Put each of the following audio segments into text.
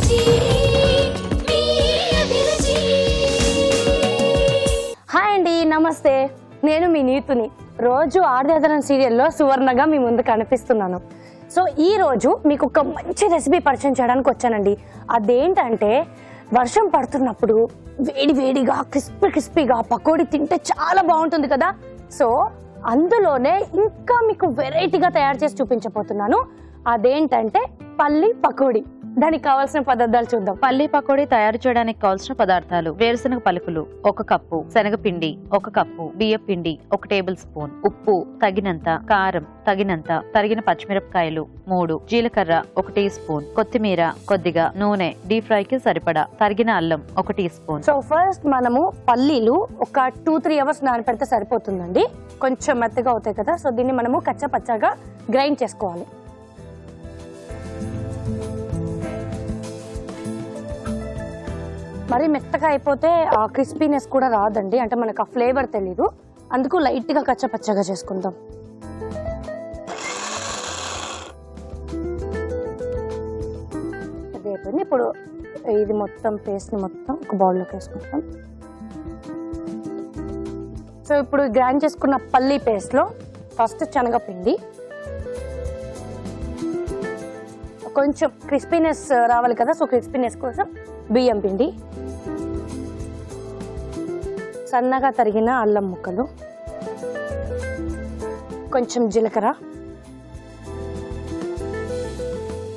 Hi అండి, నమస్తే. నేను మీ నీతుని. రోజు ఆర్దేదనం సీరియల్లో సువర్ణగా మీ ముందు కనిపిస్తున్నాను. సో ఈ రోజు మీకు ఒక మంచి రెసిపీ పరిచయం చేయడానికి వచ్చానండి. అదేంటంటే వర్షం పడుతున్నప్పుడు వేడి వేడిగా క్రిస్పీగా పకోడీ తింటే చాలా బాగుంటుంది కదా. సో అందులోనే ఇంకా మీకు వెరైటీగా తయారు చేసి చూపించబోతున్నాను. అదేంటంటే పల్లి పకోడీ. దానికి కావాల్సిన పదార్థాలు చూద్దాం. పల్లి పకోడీ తయారు చేయడానికి కావాల్సిన పదార్థాలు: వేరుశనగ పలుకులు 1 కప్పు, శనగపిండి 1 కప్పు, బియ్యం పిండి 1 టేబుల్ స్పూన్, ఉప్పు తగినంత, కారం తగినంత, తరిగిన పచ్చిమిరపకాయలు 3, జీలకర్ర 1 టీ స్పూన్, కొత్తిమీర కొద్దిగా, నూనె డీప్ ఫ్రై కి సరిపడా, తరిగిన అల్లం 1 టీ స్పూన్. సో ఫస్ట్ మనము పల్లీలు ఒక 2-3 అవర్స్ నానపెడితే సరిపోతుందండి. కొంచెం మెత్తగా అవుతాయి కదా. సో దీన్ని మనము కచ్చా పచ్చాగా గ్రైండ్ చేసుకోవాలి. మరి మెత్తగా అయిపోతే ఆ క్రిస్పీనెస్ కూడా రాదండి, అంటే మనకు ఆ ఫ్లేవర్ తెలీదు. అందుకు లైట్ గా కచ్చపచ్చగా చేసుకుందాం. అది అయిపోయింది. ఇప్పుడు ఇది మొత్తం పేస్ట్ ని మొత్తం ఒక బౌల్లోకి వేసుకుంటాం. సో ఇప్పుడు గ్రైండ్ చేసుకున్న పల్లీ పేస్ట్ లో ఫస్ట్ శనగపిండి, కొంచెం క్రిస్పీనెస్ రావాలి కదా. సో క్రిస్పీనెస్ కోసం బియ్యం పిండి, సన్నగా తరిగిన అల్లం ముక్కలు, కొంచెం జీలకర్ర,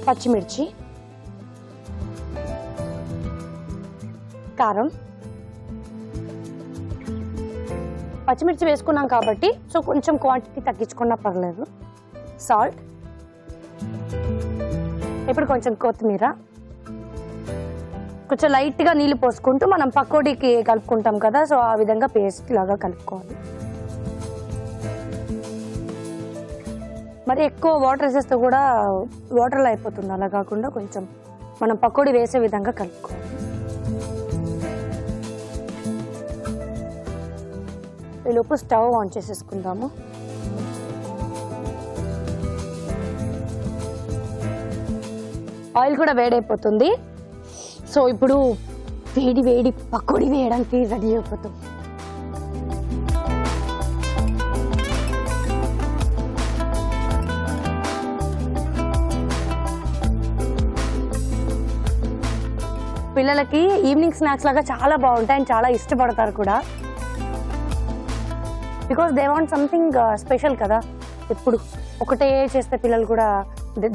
పచ్చిమిర్చి, కారం. పచ్చిమిర్చి వేసుకున్నాం కాబట్టి సో కొంచెం క్వాంటిటీ తగ్గించుకున్నా పర్లేదు. సాల్ట్, ఇప్పుడు కొంచెం కొత్తిమీర, కొంచెం లైట్గా నీళ్ళు పోసుకుంటూ మనం పకోడీకి కలుపుకుంటాం కదా. సో ఆ విధంగా పేస్ట్ లాగా కలుపుకోవాలి. మరి ఎక్కువ వాటర్ వేసేస్తే కూడా వాటర్లో అయిపోతుంది. అలా కాకుండా కొంచెం మనం పకోడీ వేసే విధంగా కలుపుకోవాలి. ఈలోపు స్టవ్ ఆన్ చేసేసుకుందాము. ఆయిల్ కూడా వేడైపోతుంది. సో ఇప్పుడు వేడి పకోడీ వేయడానికి రెడీ అయిపోతాం. పిల్లలకి ఈవినింగ్ స్నాక్స్ లాగా చాలా బాగుంటాయి అండ్ చాలా ఇష్టపడతారు కూడా. Because they want something special కదా. ఎప్పుడు ఒకటే చేస్తే పిల్లలు కూడా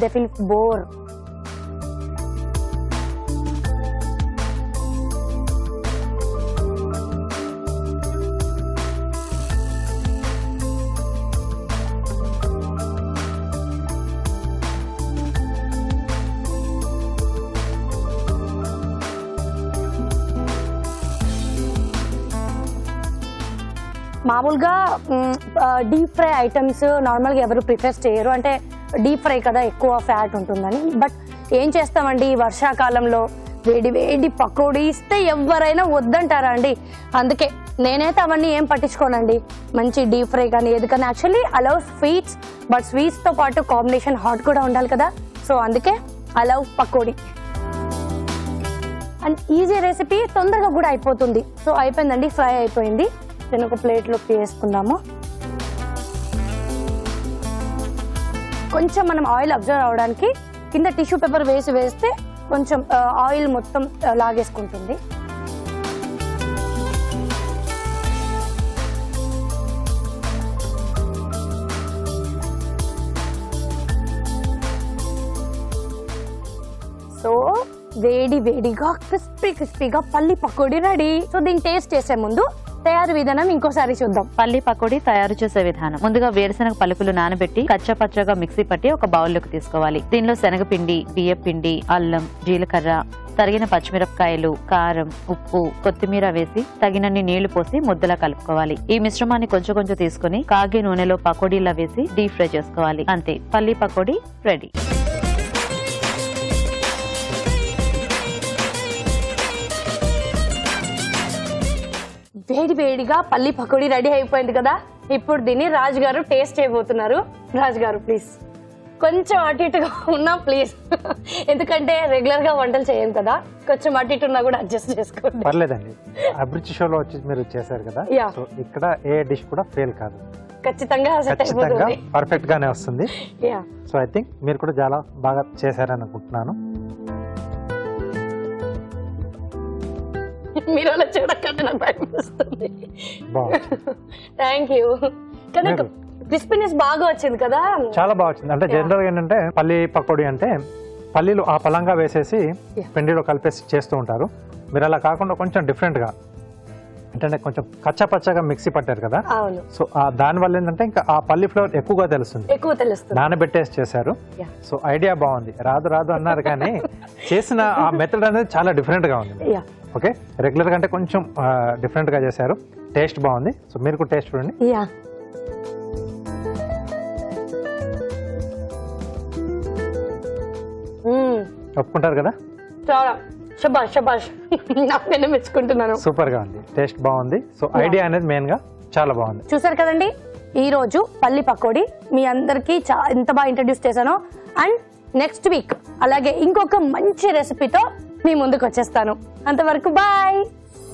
దే ఫీల్ బోర్. మామూలుగా డీప్ ఫ్రై ఐటమ్స్ నార్మల్గా ఎవరు ప్రిఫర్ చేయరు, అంటే డీప్ ఫ్రై కదా ఎక్కువ ఫ్యాట్ ఉంటుందని. బట్ ఏం చేస్తామండి, వర్షాకాలంలో వేడి పకోడీ ఇస్తే ఎవరైనా వద్దంటారా అండి. అందుకే నేనైతే అవన్నీ ఏం పట్టించుకోనండి. మంచి డీప్ ఫ్రై కానీ ఏది కానీ యాక్చువల్లీ అలౌ స్వీట్స్, బట్ స్వీట్స్తో పాటు కాంబినేషన్ హాట్ కూడా ఉండాలి కదా. సో అందుకే aloo pakodi. And easy recipe, తొందరగా కూడా అయిపోతుంది. సో అయిపోయిందండి, ఫ్రై అయిపోయింది. నేను ఒక ప్లేట్లోకి వేసుకుందాము. కొంచెం మనం ఆయిల్ అబ్జర్వ్ అవడానికి కింద టిష్యూ పేపర్ వేస్తే కొంచెం ఆయిల్ మొత్తం లాగేసుకుంటుంది. సో వేడిగా క్రిస్పీగా పల్లి పకోడీ రెడీ. సో దీన్ని టేస్ట్ చేసే ముందు తయారు విధానం ఇంకోసారి చూద్దాం. పల్లి పకోడీ తయారు చేసే విధానం: ముందుగా వేరుశనగ పలుకులు నానబెట్టి కచ్చా పచ్చగా మిక్సీ పట్టి ఒక బౌల్లోకి తీసుకోవాలి. దీనిలో శనగపిండి, బియ్యం పిండి, అల్లం, జీలకర్ర, తరిగిన పచ్చిమిరపకాయలు, కారం, ఉప్పు, కొత్తిమీర వేసి తగినన్ని నీళ్లు పోసి ముద్దలా కలుపుకోవాలి. ఈ మిశ్రమాన్ని కొంచెం తీసుకుని కాగే నూనెలో పకోడీలా వేసి డీప్ ఫ్రై చేసుకోవాలి. అంతే, పల్లి పకోడీ రెడీ. వేడిగా పల్లి పకోడీ రెడీ అయిపోయింది కదా. ఇప్పుడు దీన్ని రాజు గారు టేస్ట్ చేయబోతున్నారు. రాజు గారు ప్లీజ్. కొంచెం అటు ఇటుగా ఉన్నా ప్లీజ్, ఎందుకంటే రెగ్యులర్ గా వంటలు చేయం కదా, కొంచెం అటు ఇటు ఉన్నా కూడా అడ్జస్ట్ చేసుకోండి. పర్లేదండి, అభిరుచి షోలో వచ్చి మీరు చేశారు కదా, Yeah. సో ఇక్కడ ఏ డిష్ కూడా ఫెయిల్ కాదు, ఖచ్చితంగా set ఖచ్చితంగా అయిపోతుంది. పర్ఫెక్ట్ గానే వస్తుంది. Yeah. సో ఐ థింక్ మీరు కూడా చాలా బాగా చేశారని అనుకుంటున్నాను. మీరు అలా చూడకండి, నాకు భయం వస్తుంది. బాగుంది, థ్యాంక్ యూ. కానీ మీరు- క్రిస్పీనెస్ బాగా వచ్చింది కదా. చాలా బాగా వచ్చింది. అంటే జనరల్ గా ఏంటంటే పల్లి పకోడీ అంటే పల్లీలు ఆ పలంగా వేసేసి Yeah. పిండిలో కలిపేసి చేస్తూ ఉంటారు. మీరు అలా కాకుండా కొంచెం డిఫరెంట్ గా, అంటే కొంచెం కచ్చా పచ్చగా మిక్సీ పట్టారు కదా, అవును, సో దాని వల్ల ఏంటంటే ఇంకా ఆ పల్లి ఫ్లేవర్ ఎక్కువగా తెలుస్తుంది. ఎక్కువ తెలుస్తుంది. నానబెట్టేసి చేశారు. Yeah. సో ఐడియా బాగుంది. రాదు రాదు అన్నారు కానీ చేసిన ఆ మెథడ్ అనేది చాలా డిఫరెంట్ గా ఉంది. Yeah. ఓకే, రెగ్యులర్ కంటే కొంచెం డిఫరెంట్ గా చేశారు. టేస్ట్ బాగుంది. సో మీరు కూడా టేస్ట్ చూడండి. Yeah. ఒప్పుకుంటారు కదా? చాలా శబాష్ శబాష్, నాకైనా మెచ్చుకుంటున్నాను. సూపర్ గా ఉంది, టేస్ట్ బాగుంది. సో ఐడియా అనేది మెయిన్ గా చాలా బాగుంది. చూసారు కదండి, ఈ రోజు పల్లి పకోడీ మీ అందరికి ఎంత బాగా ఇంట్రడ్యూస్ చేశానో. అండ్ నెక్స్ట్ వీక్ అలాగే ఇంకొక మంచి రెసిపీతో మీ ముందుకు వచ్చేస్తాను. అంతవరకు బాయ్.